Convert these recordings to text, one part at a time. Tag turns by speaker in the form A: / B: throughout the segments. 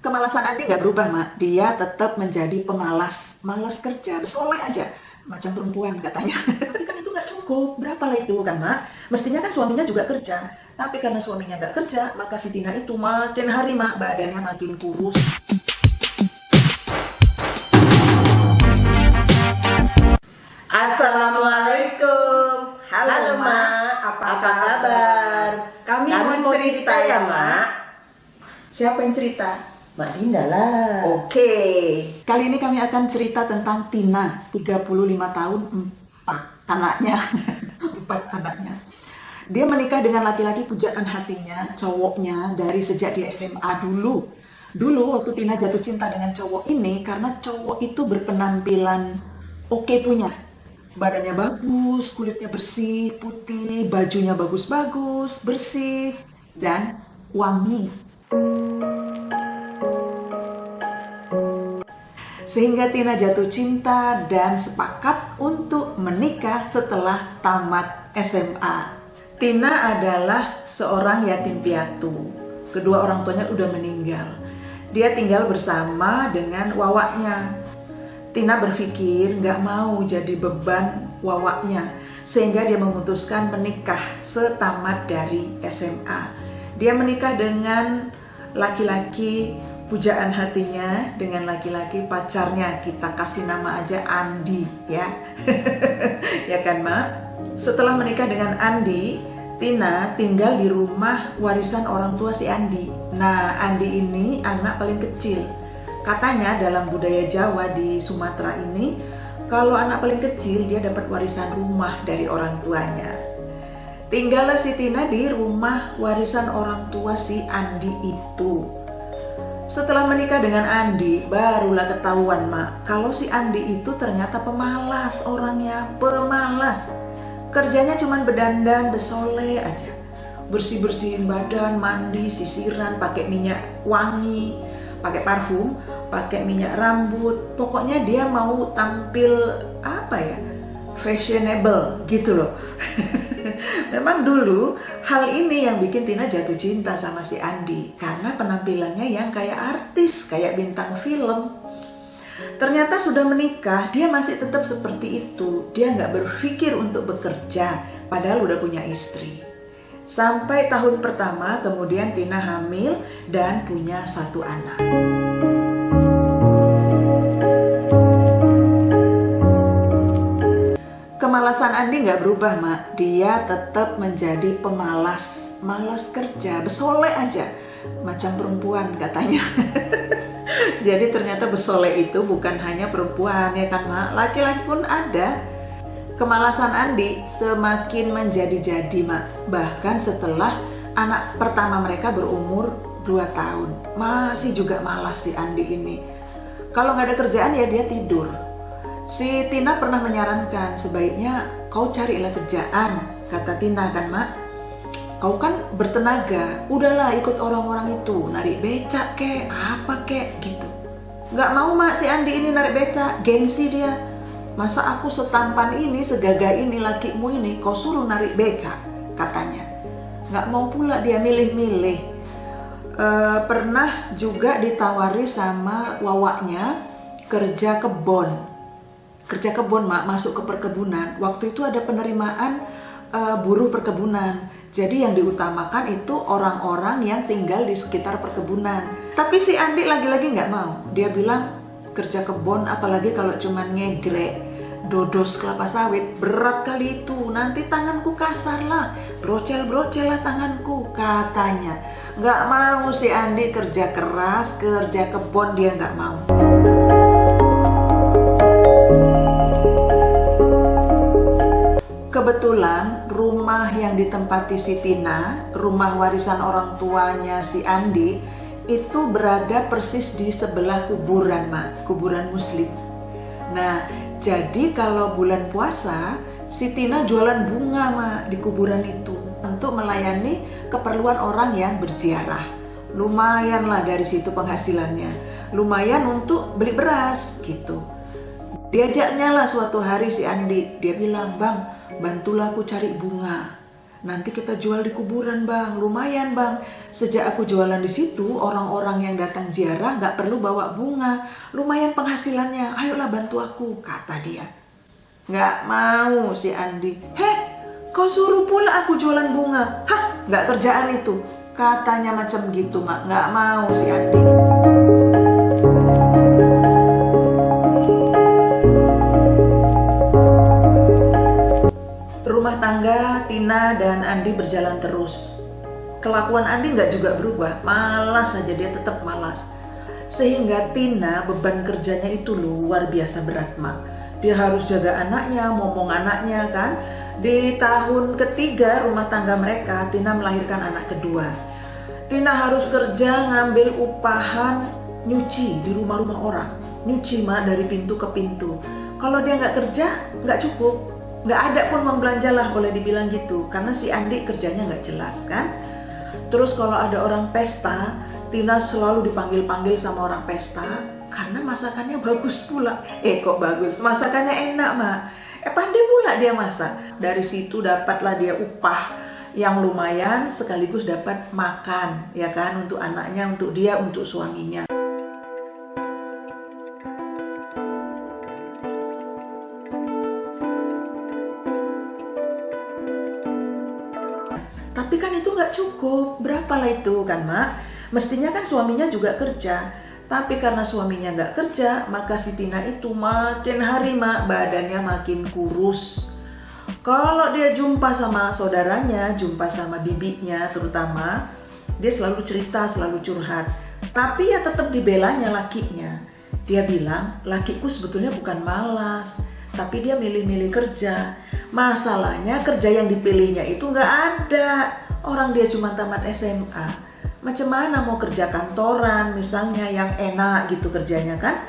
A: Kemalasan Andi nggak berubah, Mak. Dia tetap menjadi pemalas, malas kerja, bersolek aja. Macam perempuan katanya. Tapi kan itu nggak cukup. Berapa lah itu kan, Mak? Mestinya kan suaminya juga kerja. Tapi karena suaminya nggak kerja, maka si Tina itu makin hari, Mak, badannya makin kurus.
B: Assalamualaikum. Halo, Mak. Apa kabar? Kami mau cerita ya, Mak.
A: Siapa yang cerita?
B: Mak Dinda lah.
A: Oke. Kali ini kami akan cerita tentang Tina, 35 tahun, 4 anaknya. 4 anaknya. Dia menikah dengan laki-laki pujaan hatinya, cowoknya dari sejak di SMA dulu. Dulu waktu Tina jatuh cinta dengan cowok ini karena cowok itu berpenampilan oke punya. Badannya bagus, kulitnya bersih, putih, bajunya bagus-bagus, bersih, dan wangi. Sehingga Tina jatuh cinta dan sepakat untuk menikah setelah tamat SMA. Tina adalah seorang yatim piatu. Kedua orang tuanya udah meninggal. Dia tinggal bersama dengan wawaknya. Tina berpikir nggak mau jadi beban wawaknya, sehingga dia memutuskan menikah setamat dari SMA. Dia menikah dengan laki-laki pujaan hatinya, dengan laki-laki pacarnya. Kita kasih nama aja Andi ya. Ya kan, Mak? Setelah menikah dengan Andi, Tina tinggal di rumah warisan orang tua si Andi. Nah, Andi ini anak paling kecil. Katanya dalam budaya Jawa di Sumatera ini, kalau anak paling kecil dia dapat warisan rumah dari orang tuanya. Tinggallah si Tina di rumah warisan orang tua si Andi itu. Setelah menikah dengan Andi, barulah ketahuan, Mak, kalau si Andi itu ternyata pemalas orangnya, pemalas. Kerjanya cuma berdandan, bersolek aja. Bersih-bersihin badan, mandi, sisiran, pakai minyak wangi, pakai parfum, pakai minyak rambut. Pokoknya dia mau tampil fashionable gitu loh. Memang dulu hal ini yang bikin Tina jatuh cinta sama si Andi, karena penampilannya yang kayak artis, kayak bintang film. Ternyata sudah menikah, dia masih tetap seperti itu. Dia nggak berpikir untuk bekerja, padahal udah punya istri. Sampai tahun pertama, kemudian Tina hamil dan punya 1 anak. Kemalasan Andi nggak berubah, Mak. Dia tetap menjadi pemalas, malas kerja, bersolek aja. Macam perempuan katanya. Jadi ternyata bersolek itu bukan hanya perempuan, ya kan, Mak? Laki-laki pun ada. Kemalasan Andi semakin menjadi-jadi, Mak. Bahkan setelah anak pertama mereka berumur 2 tahun. Masih juga malas si Andi ini. Kalau nggak ada kerjaan ya dia tidur. Si Tina pernah menyarankan, sebaiknya kau carilah kerjaan, kata Tina kan, Mak. Kau kan bertenaga, udahlah ikut orang-orang itu, narik becak kek, apa kek, gitu. Nggak mau, Mak, si Andi ini narik becak, gengsi dia. Masa aku setampan ini, segagah ini, lakimu ini, kau suruh narik becak, katanya. Nggak mau pula dia milih-milih. Pernah juga ditawari sama wawaknya kerja kebon. Kerja kebun, Mak, masuk ke perkebunan. Waktu itu ada penerimaan buruh perkebunan. Jadi yang diutamakan itu orang-orang yang tinggal di sekitar perkebunan. Tapi si Andi lagi-lagi nggak mau. Dia bilang kerja kebun, apalagi kalau cuma ngegrek, dodos kelapa sawit, berat kali itu. Nanti tanganku kasar lah, brocel-brocel lah tanganku, katanya. Nggak mau si Andi kerja keras, kerja kebun dia nggak mau. Kebetulan rumah yang ditempati si Tina, rumah warisan orang tuanya si Andi, itu berada persis di sebelah kuburan, Mak, kuburan Muslim. Nah, jadi kalau bulan puasa, si Tina jualan bunga, Mak, di kuburan itu untuk melayani keperluan orang yang berziarah. Lumayan lah dari situ penghasilannya, lumayan untuk beli beras gitu. Diajaknya lah suatu hari si Andi, dia bilang, "Bang, bantulah aku cari bunga." nanti kita jual di kuburan bang, lumayan bang. Sejak aku jualan di situ, orang-orang yang datang ziarah nggak perlu bawa bunga, lumayan penghasilannya, ayolah bantu aku, kata dia. Nggak mau si Andi. Heh, kau suruh pula aku jualan bunga. Hah, nggak kerjaan itu. Katanya macam gitu, mak. Nggak mau si Andi. Rumah tangga Tina dan Andi berjalan terus. Kelakuan Andi nggak juga berubah, malas saja, dia tetap malas. Sehingga Tina beban kerjanya itu luar biasa berat, mak. Dia harus jaga anaknya, momong anaknya kan. Di tahun ketiga rumah tangga mereka, Tina melahirkan anak kedua. Tina harus kerja ngambil upahan nyuci di rumah-rumah orang. Nyuci mak, dari pintu ke pintu. Kalau dia nggak kerja, nggak cukup. Nggak ada pun uang belanja lah, boleh dibilang gitu. Karena si Andi kerjanya nggak jelas kan. Terus kalau ada orang pesta, Tina selalu dipanggil-panggil sama orang pesta. Karena masakannya bagus pula. Kok bagus? Masakannya enak mak. Pandai pula dia masak. Dari situ dapatlah dia upah yang lumayan, sekaligus dapat makan, ya kan, untuk anaknya, untuk dia, untuk suaminya. Tapi kan itu nggak cukup, berapalah itu kan mak? Mestinya kan suaminya juga kerja. Tapi karena suaminya nggak kerja, maka si Tina itu makin hari mak, badannya makin kurus. Kalau dia jumpa sama saudaranya, jumpa sama bibinya terutama, dia selalu cerita, selalu curhat. Tapi ya tetap dibelanya lakinya. Dia bilang, lakiku sebetulnya bukan malas, tapi dia milih-milih kerja. Masalahnya kerja yang dipilihnya itu nggak ada. Orang dia cuma tamat SMA. Macam mana mau kerja kantoran misalnya yang enak gitu kerjanya kan?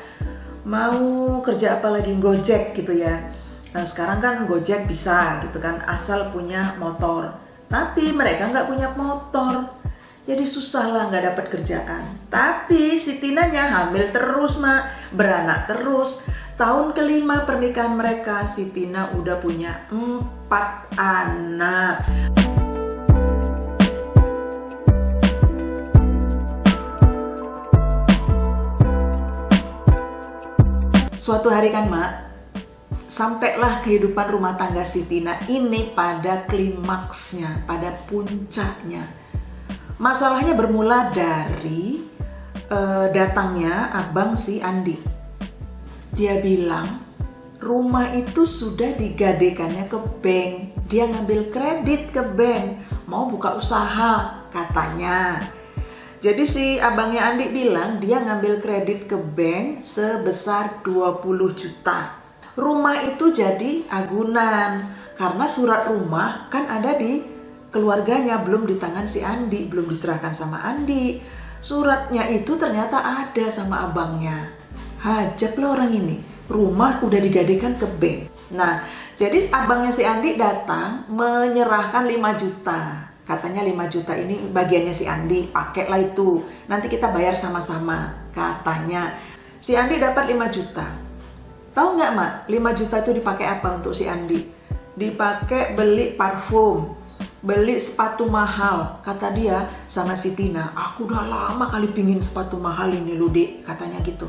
A: Mau kerja apalagi Gojek gitu ya. Nah, sekarang kan Gojek bisa gitu kan, asal punya motor. Tapi mereka nggak punya motor. Jadi susah lah nggak dapat kerjaan. Tapi si Tinanya hamil terus mak, beranak terus. Tahun kelima pernikahan mereka, si Tina udah punya 4 anak. Suatu hari kan mak, sampailah kehidupan rumah tangga si Tina ini pada klimaksnya, pada puncaknya. Masalahnya bermula dari datangnya abang si Andi. Dia bilang rumah itu sudah digadekannya ke bank. Dia ngambil kredit ke bank, mau buka usaha katanya. Jadi si abangnya Andi bilang dia ngambil kredit ke bank sebesar 20 juta. Rumah itu jadi agunan karena surat rumah kan ada di keluarganya, belum di tangan si Andi, belum diserahkan sama Andi. Suratnya itu ternyata ada sama abangnya. Hajatlah orang ini, rumah udah digadekan ke bank. Nah, jadi abangnya si Andi datang menyerahkan 5 juta. Katanya 5 juta ini bagiannya si Andi, pakailah itu. Nanti kita bayar sama-sama, katanya. Si Andi dapat 5 juta. Tahu nggak mak, 5 juta itu dipakai apa untuk si Andi? Dipakai beli parfum, beli sepatu mahal. Kata dia sama si Tina, aku udah lama kali pingin sepatu mahal ini loh dek, katanya gitu.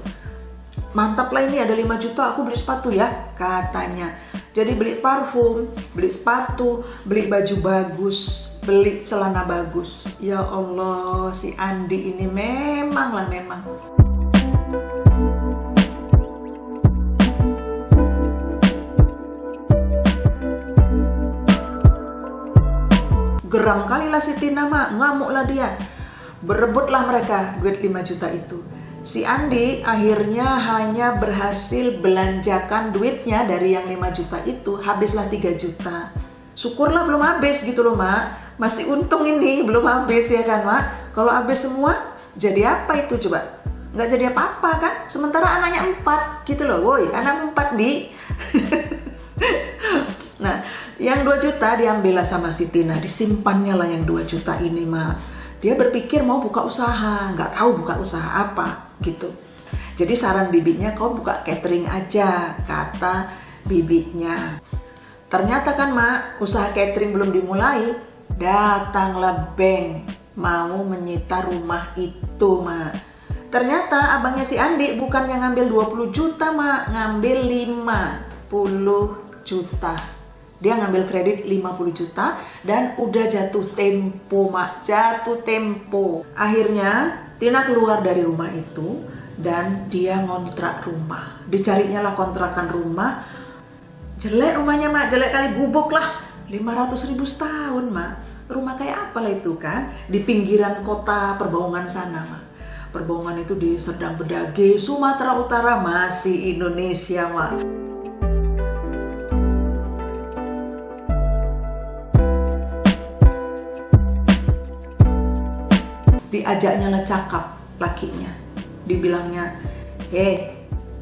A: Mantap lah ini ada 5 juta, aku beli sepatu ya, katanya. Jadi beli parfum, beli sepatu, beli baju bagus, beli celana bagus. Ya Allah, si Andi ini memang. Geram kalilah si Tina mak, ngamuklah dia. Berebutlah mereka duit 5 juta itu. Si Andi akhirnya hanya berhasil belanjakan duitnya dari yang 5 juta itu, habislah 3 juta. Syukurlah belum habis gitu loh mak, masih untung ini belum habis ya kan mak. Kalau habis semua jadi apa itu coba? Nggak jadi apa-apa kan, sementara anaknya 4 gitu loh. Woi, anak 4 di. Nah, yang 2 juta diambillah sama si Tina, disimpannya lah yang 2 juta ini mak. Dia berpikir mau buka usaha, nggak tahu buka usaha apa gitu. Jadi saran bibitnya, kau buka catering aja, kata bibitnya. Ternyata kan mak, usaha catering belum dimulai, Datanglah bank mau menyita rumah itu, Mak. Ternyata abangnya si Andi bukannya ngambil 20 juta, Mak, ngambil 50 juta. Dia ngambil kredit 50 juta dan udah jatuh tempo, Mak, jatuh tempo. Akhirnya Tina keluar dari rumah itu dan dia ngontrak rumah. Dicarinya lah kontrakan rumah. Jelek rumahnya, Mak, jelek kali gubuk lah. 500.000 setahun, Mak. Rumah kayak apa lah itu kan? Di pinggiran kota Perbaungan sana, Mak. Perbaungan itu di Serdang Bedage, Sumatera Utara, masih Indonesia, Mak. Diajaknya lah cakap lakinya. Dibilangnya,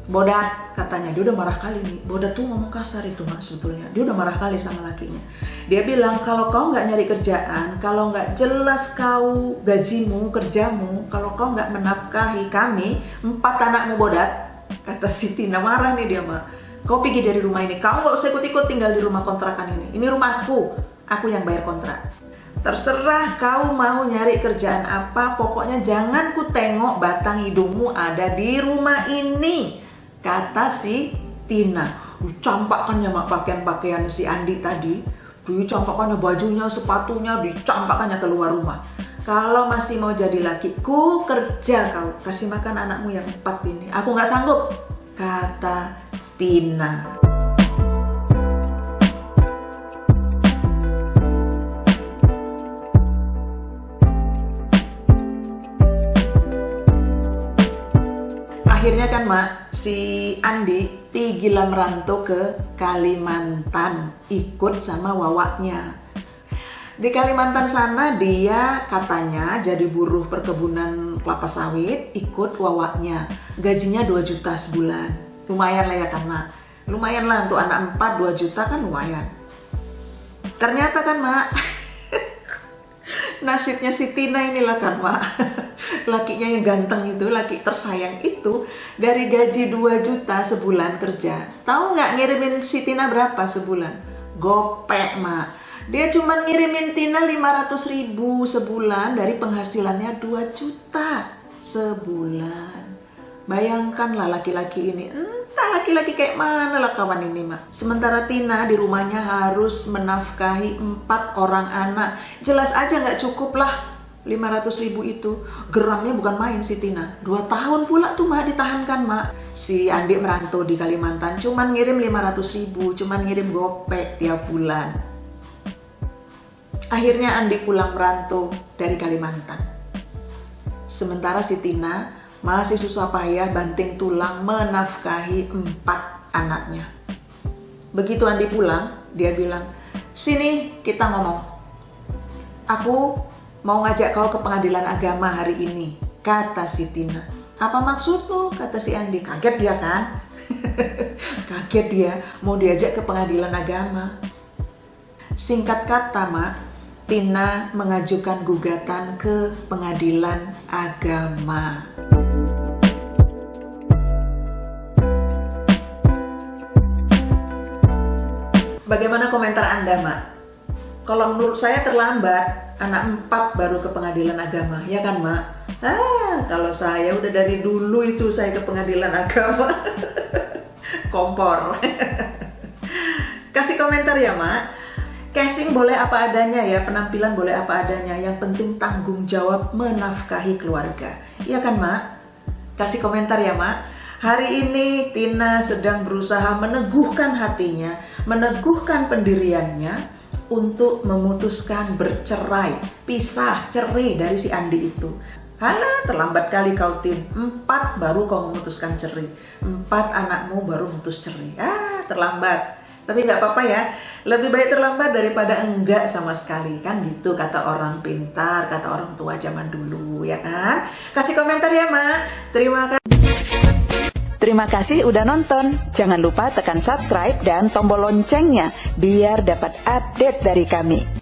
A: Bodat, katanya. Dia udah marah kali nih. Bodat tuh ngomong kasar itu, Mak, sebetulnya. Dia udah marah kali sama lakinya. Dia bilang, kalau kau nggak nyari kerjaan, kalau nggak jelas kau gajimu, kerjamu, kalau kau nggak menafkahi kami, 4 anakmu, Bodat. Kata si Tina, marah nih dia, Mak. Kau pergi dari rumah ini. Kau nggak usah ikut-ikut tinggal di rumah kontrakan ini. Ini rumahku. Aku yang bayar kontrak. Terserah kau mau nyari kerjaan apa, pokoknya jangan ku tengok batang hidungmu ada di rumah ini. Kata si Tina. Dicampakkannya, Mak, pakaian-pakaian si Andi tadi. Dicampakkannya bajunya, sepatunya, dicampakkannya keluar rumah. Kalau masih mau jadi laki, ku kerja kau. Kasih makan anakmu yang 4 ini. Aku nggak sanggup. Kata Tina. Akhirnya kan, Mak, si Andi pergilah merantau ke Kalimantan, ikut sama wawaknya. Di Kalimantan sana dia katanya jadi buruh perkebunan kelapa sawit, ikut wawaknya. Gajinya 2 juta sebulan. Lumayan lah ya kan, Mak. Lumayan lah untuk anak 4, 2 juta kan lumayan. Ternyata kan, Mak, nasibnya si Tina inilah kan, Mak. Lakinya yang ganteng itu, laki tersayang itu, dari gaji 2 juta sebulan kerja. Tahu nggak ngirimin si Tina berapa sebulan? Gopek, Mak. Dia cuma ngirimin Tina 500.000 sebulan dari penghasilannya 2 juta sebulan. Bayangkanlah laki-laki ini. Entah laki-laki kayak mana lah kawan ini, Mak. Sementara Tina di rumahnya harus menafkahi 4 orang anak. Jelas aja nggak cukup lah 500.000 itu. Geramnya bukan main si Tina. 2 tahun pula tuh, Mak, ditahankan, Mak. Si Andi merantau di Kalimantan cuman ngirim 500.000, cuman ngirim gopek tiap bulan. Akhirnya Andi pulang merantau dari Kalimantan. Sementara si Tina masih susah payah banting tulang menafkahi 4 anaknya. Begitu Andi pulang, dia bilang, "Sini kita ngomong. Aku mau ngajak kau ke pengadilan agama hari ini," kata si Tina. "Apa maksudmu?" kata si Andi. Kaget dia kan? Kaget dia mau diajak ke pengadilan agama. Singkat kata, Mak, Tina mengajukan gugatan ke pengadilan agama. Bagaimana komentar Anda, Mak? Kalau menurut saya terlambat, anak 4 baru ke pengadilan agama, ya kan, Mak? Kalau saya udah dari dulu itu saya ke pengadilan agama. Kompor. Kasih komentar ya, Mak. Casing boleh apa adanya ya, penampilan boleh apa adanya. Yang penting tanggung jawab menafkahi keluarga. Ya kan, Mak? Kasih komentar ya, Mak. Hari ini Tina sedang berusaha meneguhkan hatinya, meneguhkan pendiriannya untuk memutuskan bercerai, pisah, cerai dari si Andi itu. Halah, terlambat kali kau, Tin. 4 baru kau memutuskan cerai. 4 anakmu baru memutus cerai. Terlambat. Tapi nggak apa-apa ya. Lebih baik terlambat daripada enggak sama sekali. Kan gitu kata orang pintar, kata orang tua zaman dulu, ya kan? Kasih komentar ya, Mak. Terima kasih udah nonton. Jangan lupa tekan subscribe dan tombol loncengnya biar dapat update dari kami.